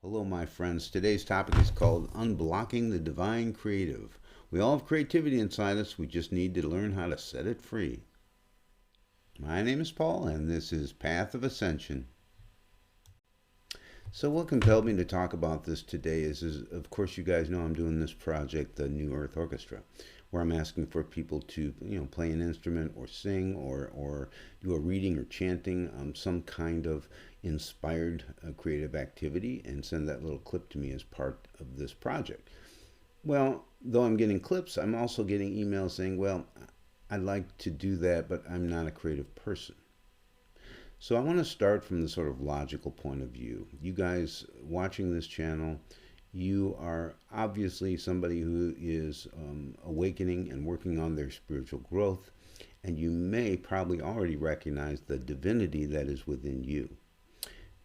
Hello, my friends. Today's topic is called Unblocking the Divine Creative. We all have creativity inside us, we just need to learn how to set it free. My name is Paul, and this is Path of Ascension. So, what compelled me to talk about this today is of course, you guys know I'm doing this project, the New Earth Orchestra, where I'm asking for people to, play an instrument or sing or do a reading or chanting, some kind of inspired creative activity, and send that little clip to me as part of this project. Well, though I'm getting clips, I'm also getting emails saying, well, I'd like to do that, but I'm not a creative person. So I want to start from the sort of logical point of view. You guys watching this channel, you are obviously somebody who is awakening and working on their spiritual growth, and you may probably already recognize the divinity that is within you.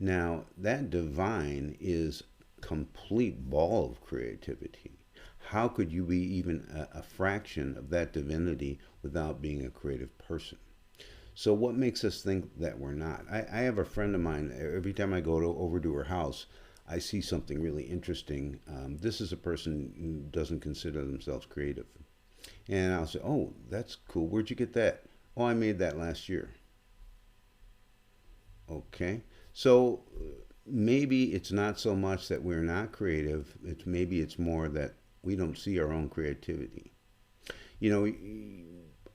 Now, that divine is complete ball of creativity. How could you be even a fraction of that divinity without being a creative person? So what makes us think that we're not? I have a friend of mine, every time I go over to her house, I see something really interesting. This is a person who doesn't consider themselves creative. And I'll say, oh, that's cool. Where'd you get that? Oh, I made that last year. Okay. So maybe it's not so much that we're not creative. Maybe it's more that we don't see our own creativity. You know,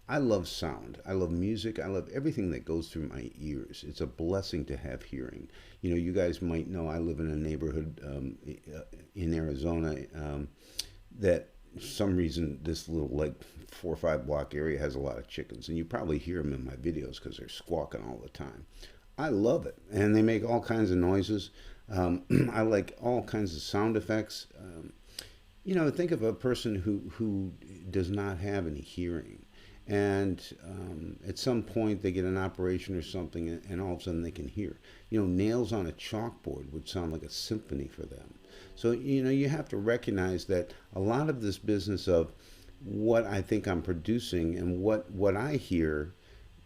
I love sound. I love music. I love everything that goes through my ears. It's a blessing to have hearing. You guys might know I live in a neighborhood in Arizona that some reason this little like 4 or 5 block area has a lot of chickens, and you probably hear them in my videos because they're squawking all the time. I love it, and they make all kinds of noises. I like all kinds of sound effects. Think of a person who does not have any hearing, and at some point they get an operation or something, and all of a sudden they can hear. Nails on a chalkboard would sound like a symphony for them. So you have to recognize that a lot of this business of what I think I'm producing and what I hear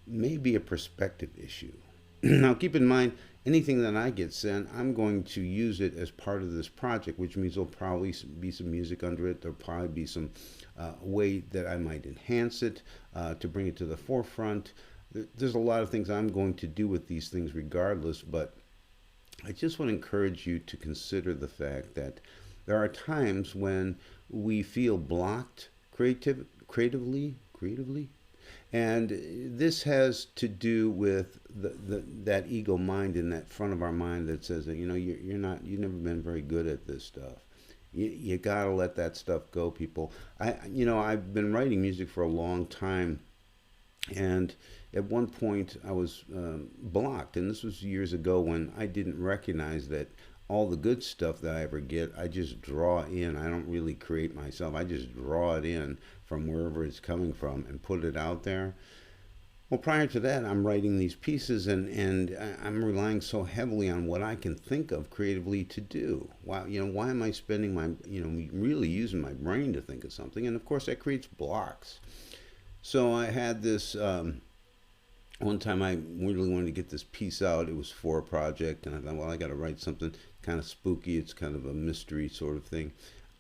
may be a perspective issue. Now, keep in mind, anything that I get sent, I'm going to use it as part of this project, which means there'll probably be some music under it. There'll probably be some way that I might enhance it to bring it to the forefront. There's a lot of things I'm going to do with these things regardless, but I just want to encourage you to consider the fact that there are times when we feel blocked creatively, and this has to do with that ego mind in that front of our mind that says that you've never been very good at this stuff. You gotta let that stuff go, people. I've been writing music for a long time, and at one point I was blocked, and this was years ago when I didn't recognize that all the good stuff that I ever get, I just draw in. I don't really create myself. I just draw it in from wherever it's coming from and put it out there. Well, prior to that, I'm writing these pieces, and I'm relying so heavily on what I can think of creatively to do. Why am I spending my, really using my brain to think of something? And of course, that creates blocks. So I had this, one time I really wanted to get this piece out. It was for a project, and I thought, well, I got to write something kind of spooky. It's kind of a mystery sort of thing.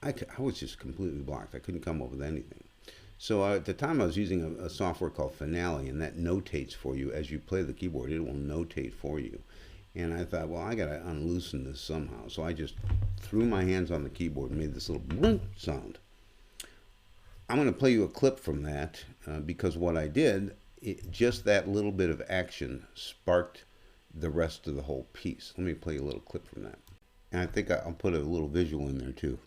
I was just completely blocked. I couldn't come up with anything. So at the time I was using a software called Finale, and that notates for you as you play the keyboard. It will notate for you. And I thought, well, I got to unloosen this somehow. So I just threw my hands on the keyboard and made this little boom sound. I'm going to play you a clip from that because what I did, just that little bit of action sparked the rest of the whole piece. Let me play you a little clip from that. And I think I'll put a little visual in there too.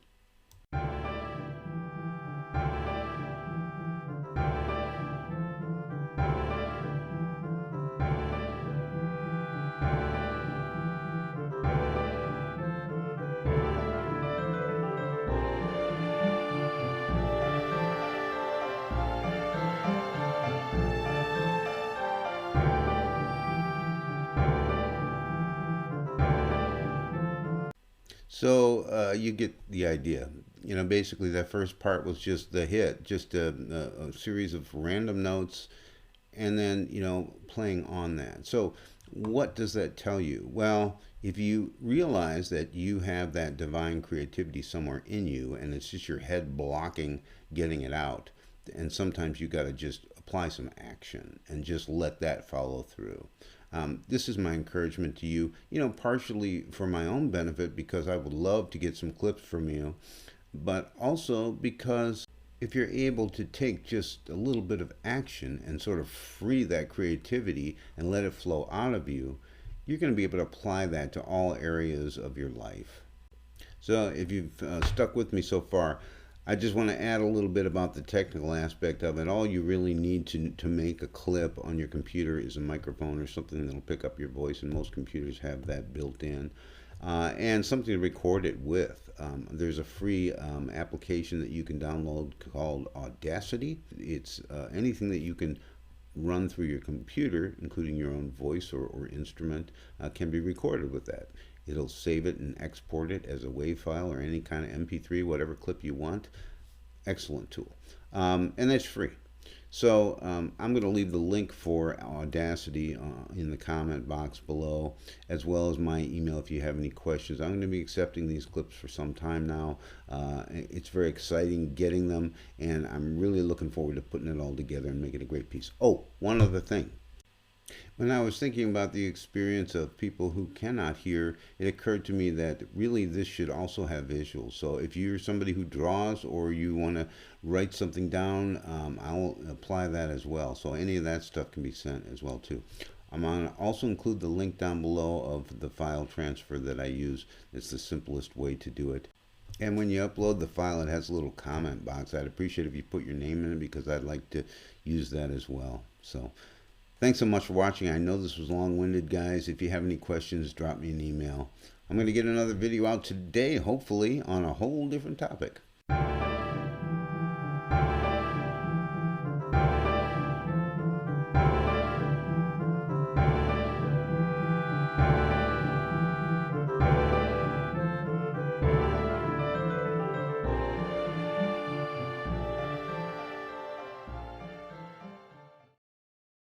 So you get the idea. Basically that first part was just the hit, just a series of random notes, and then playing on that. So What does that tell you? Well, if you realize that you have that divine creativity somewhere in you and it's just your head blocking getting it out, and sometimes you got to just apply some action and just let that follow through. This is my encouragement to you, partially for my own benefit because I would love to get some clips from you, but also because if you're able to take just a little bit of action and sort of free that creativity and let it flow out of you, you're going to be able to apply that to all areas of your life. So if you've stuck with me so far, I just want to add a little bit about the technical aspect of it. All you really need to make a clip on your computer is a microphone or something that'll pick up your voice, and most computers have that built in. And something to record it with. There's a free application that you can download called Audacity. It's anything that you can run through your computer, including your own voice or instrument, can be recorded with that. It'll save it and export it as a WAV file or any kind of MP3, whatever clip you want. Excellent tool. And that's free. So I'm going to leave the link for Audacity in the comment box below, as well as my email if you have any questions. I'm going to be accepting these clips for some time now. It's very exciting getting them, and I'm really looking forward to putting it all together and making a great piece. Oh, one other thing. When I was thinking about the experience of people who cannot hear, it occurred to me that really this should also have visuals. So if you're somebody who draws or you want to write something down, I'll apply that as well. So any of that stuff can be sent as well too. I'm going to also include the link down below of the file transfer that I use. It's the simplest way to do it. And when you upload the file, it has a little comment box. I'd appreciate if you put your name in it because I'd like to use that as well. So thanks so much for watching. I know this was long-winded, guys. If you have any questions, drop me an email. I'm going to get another video out today, hopefully, on a whole different topic.